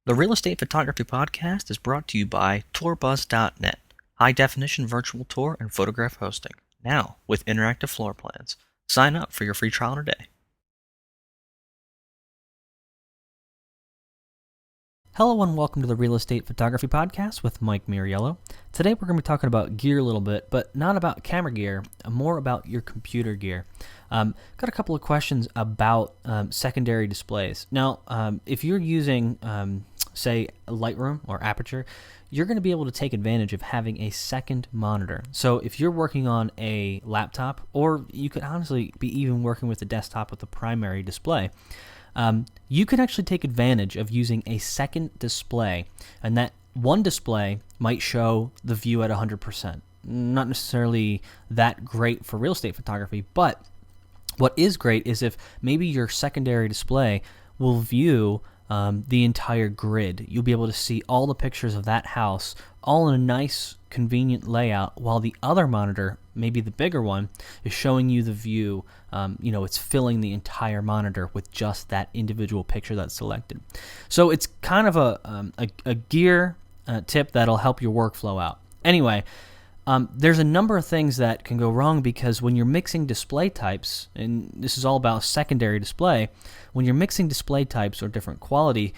The Real Estate Photography Podcast is brought to you by tourbuzz.net, high-definition virtual tour and photograph hosting, now with interactive floor plans. Sign up for your free trial today. Hello and welcome to the Real Estate Photography Podcast with Mike Miriello. Today we're going to be talking about gear a little bit, but not about camera gear, more about your computer gear. Got a couple of questions about secondary displays. Now, if you're using, say, Lightroom or Aperture, you're going to be able to take advantage of having a second monitor. So if you're working on a laptop, or you could honestly be even working with a desktop with a primary display, you can actually take advantage of using a second display, and that one display might show the view at 100%. Not necessarily that great for real estate photography, but what is great is if maybe your secondary display will view the entire grid. You'll be able to see all the pictures of that house all in a nice, convenient layout, while the other monitor, maybe the bigger one, is showing you the view. It's filling the entire monitor with just that individual picture that's selected. So it's kind of a gear tip that'll help your workflow out. Anyway, there's a number of things that can go wrong because when you're mixing display types, and this is all about secondary display, when you're mixing display types or different quality,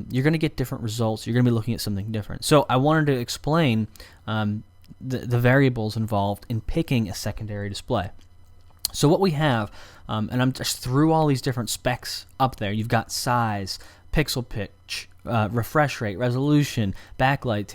you're going to get different results. You're going to be looking at something different. So I wanted to explain the variables involved in picking a secondary display. So what we have, and I'm just threw all these different specs up there. You've got size, pixel pitch, refresh rate, resolution, backlight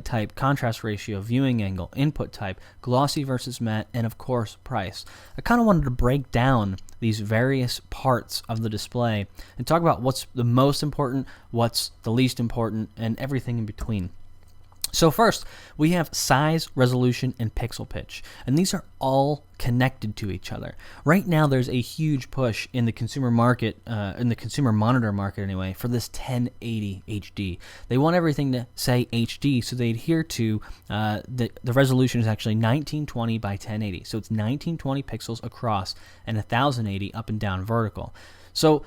type, contrast ratio, viewing angle, input type, glossy versus matte, and of course price. I kind of wanted to break down these various parts of the display and talk about what's the most important, what's the least important, and everything in between. So first, we have size, resolution, and pixel pitch, and these are all connected to each other. Right now, there's a huge push in the consumer market, in the consumer monitor market anyway, for this 1080 HD. They want everything to say HD, so they adhere to the resolution is actually 1920 by 1080. So it's 1920 pixels across and 1080 up and down vertical. So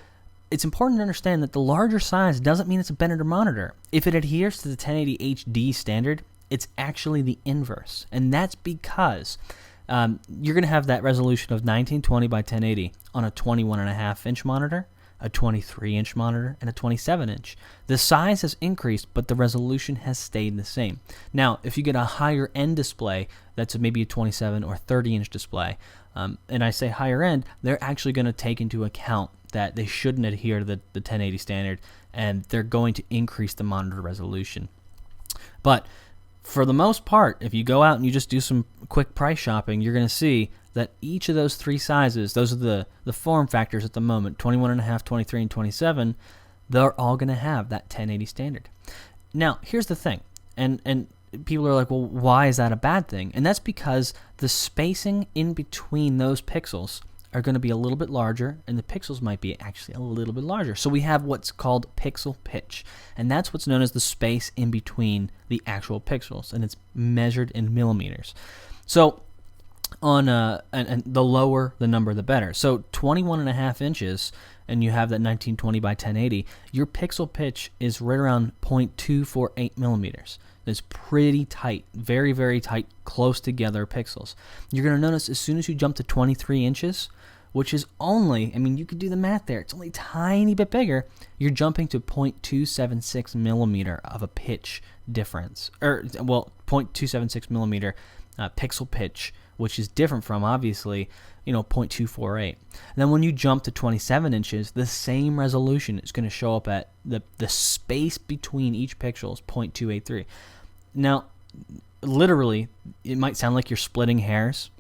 it's important to understand that the larger size doesn't mean it's a better monitor. If it adheres to the 1080 HD standard, it's actually the inverse. And that's because you're going to have that resolution of 1920 by 1080 on a 21.5-inch monitor, a 23-inch monitor, and a 27-inch. The size has increased, but the resolution has stayed the same. Now, if you get a higher-end display, that's maybe a 27 or 30-inch display, and I say higher-end, they're actually going to take into account that they shouldn't adhere to the 1080 standard, and they're going to increase the monitor resolution. But for the most part, if you go out and you just do some quick price shopping, you're going to see that each of those three sizes, those are the form factors at the moment, 21.5, 23, and 27, they're all going to have that 1080 standard. Now, here's the thing, and people are like, well, why is that a bad thing? And that's because the spacing in between those pixels are going to be a little bit larger, and the pixels might be actually a little bit larger. So we have what's called pixel pitch, and that's what's known as the space in between the actual pixels, and it's measured in millimeters. So on and the lower the number, the better. So 21.5 inches, and you have that 1920 by 1080, your pixel pitch is right around 0.248 millimeters. It's pretty tight, very, very tight, close together pixels. You're going to notice as soon as you jump to 23 inches, which is only, you could do the math there, it's only a tiny bit bigger, you're jumping to 0.276 millimeter of a pitch difference. 0.276 millimeter pixel pitch, which is different from, obviously, 0.248. And then when you jump to 27 inches, the same resolution is going to show up at the space between each pixel is 0.283. Now, literally, it might sound like you're splitting hairs,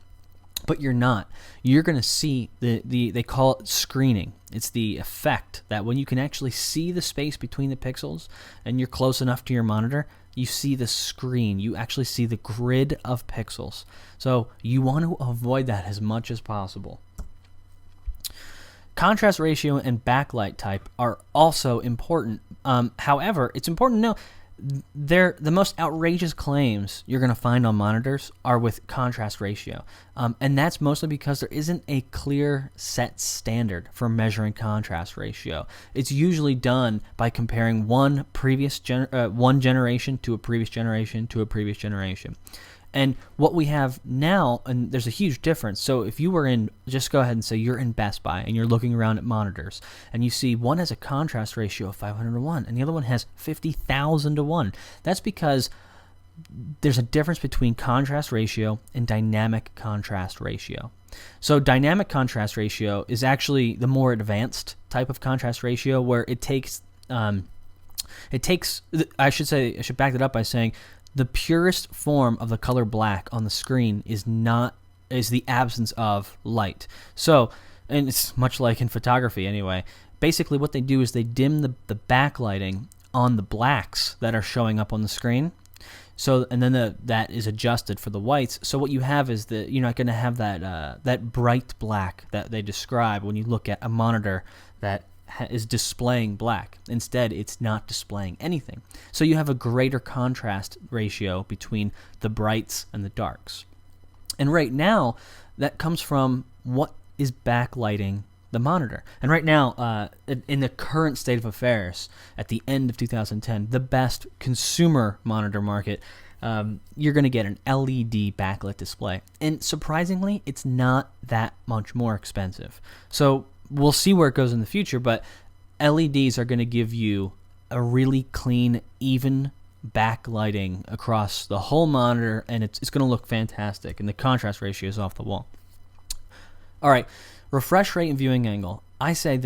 but you're not. You're going to see they call it screening. It's the effect that when you can actually see the space between the pixels and you're close enough to your monitor, you see the screen. You actually see the grid of pixels. So you want to avoid that as much as possible. Contrast ratio and backlight type are also important. However, it's important to know The most outrageous claims you're going to find on monitors are with contrast ratio, and that's mostly because there isn't a clear set standard for measuring contrast ratio. It's usually done by comparing one generation to a previous generation to a previous generation. And what we have now, and there's a huge difference. So if you were just go ahead and say you're in Best Buy and you're looking around at monitors and you see one has a contrast ratio of 500 to 1 and the other one has 50,000 to 1. That's because there's a difference between contrast ratio and dynamic contrast ratio. So dynamic contrast ratio is actually the more advanced type of contrast ratio where I should back that up by saying the purest form of the color black on the screen is the absence of light. So, and it's much like in photography anyway. Basically what they do is they dim the backlighting on the blacks that are showing up on the screen. So, and then that is adjusted for the whites. So what you have is that you're not going to have that bright black that they describe when you look at a monitor that is displaying black. Instead, it's not displaying anything. So you have a greater contrast ratio between the brights and the darks. And right now, that comes from what is backlighting the monitor. And right now, in the current state of affairs, at the end of 2010, the best consumer monitor market, you're going to get an LED backlit display. And surprisingly, it's not that much more expensive. So we'll see where it goes in the future, but LEDs are going to give you a really clean, even backlighting across the whole monitor, and it's going to look fantastic, and the contrast ratio is off the wall. All right, refresh rate and viewing angle. I say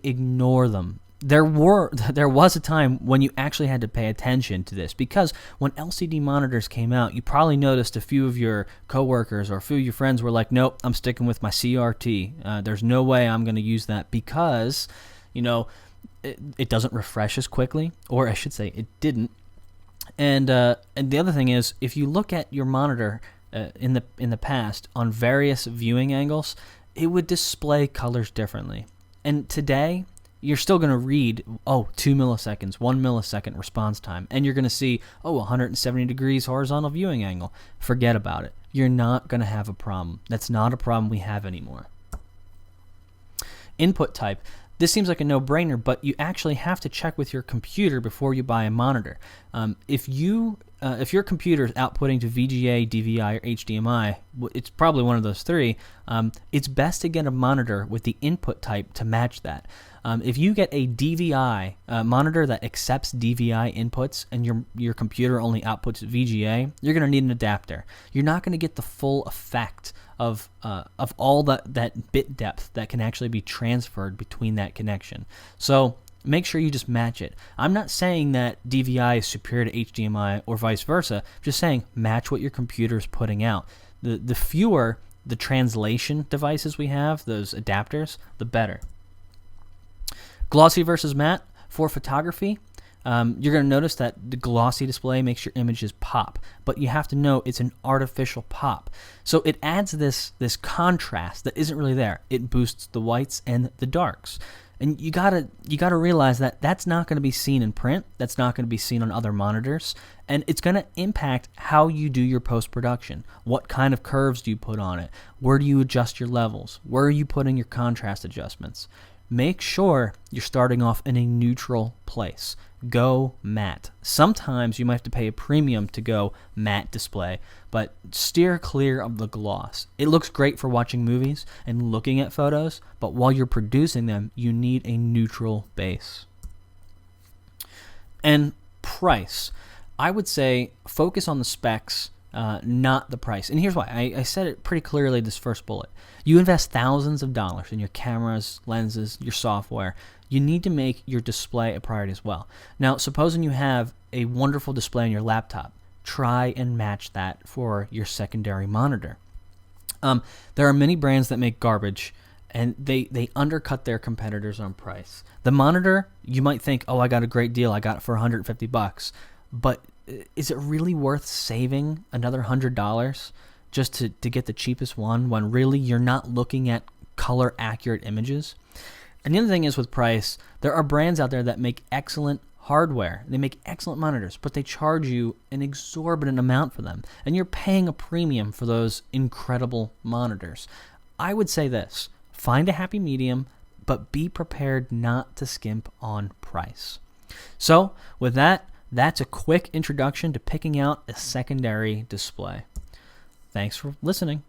ignore them. There was a time when you actually had to pay attention to this, because when LCD monitors came out, you probably noticed a few of your coworkers or a few of your friends were like, nope, I'm sticking with my CRT. There's no way I'm going to use that because, it doesn't refresh as quickly, or I should say it didn't. And the other thing is, if you look at your monitor in the past on various viewing angles, it would display colors differently. And today, you're still going to read, 2 milliseconds, 1 millisecond response time, and you're going to see, 170 degrees horizontal viewing angle. Forget about it. You're not going to have a problem. That's not a problem we have anymore. Input type. This seems like a no-brainer, but you actually have to check with your computer before you buy a monitor. If your computer is outputting to VGA, DVI, or HDMI, it's probably one of those three, it's best to get a monitor with the input type to match that. If you get a DVI monitor that accepts DVI inputs and your computer only outputs VGA, you're going to need an adapter. You're not going to get the full effect of all that bit depth that can actually be transferred between that connection. So make sure you just match it. I'm not saying that DVI is superior to HDMI or vice versa. I'm just saying match what your computer is putting out. The fewer the translation devices we have, those adapters, the better. Glossy versus matte. For photography, you're going to notice that the glossy display makes your images pop, but you have to know it's an artificial pop. So it adds this contrast that isn't really there. It boosts the whites and the darks. And you gotta realize that that's not going to be seen in print. That's not going to be seen on other monitors, and it's going to impact how you do your post-production. What kind of curves do you put on it? Where do you adjust your levels? Where are you putting your contrast adjustments? Make sure you're starting off in a neutral place. Go matte. Sometimes you might have to pay a premium to go matte display, but steer clear of the gloss. It looks great for watching movies and looking at photos, but while you're producing them, you need a neutral base. And price. I would say focus on the specs, not the price. And here's why. I said it pretty clearly this first bullet. You invest thousands of dollars in your cameras, lenses, your software. You need to make your display a priority as well. Now, supposing you have a wonderful display on your laptop, try and match that for your secondary monitor. There are many brands that make garbage, and they undercut their competitors on price. The monitor, you might think, I got a great deal. I got it for $150. But is it really worth saving another $100 just to get the cheapest one when really you're not looking at color accurate images? And the other thing is with price, there are brands out there that make excellent hardware. They make excellent monitors, but they charge you an exorbitant amount for them, and you're paying a premium for those incredible monitors. I would say this: find a happy medium, but be prepared not to skimp on price. So with that, that's a quick introduction to picking out a secondary display. Thanks for listening.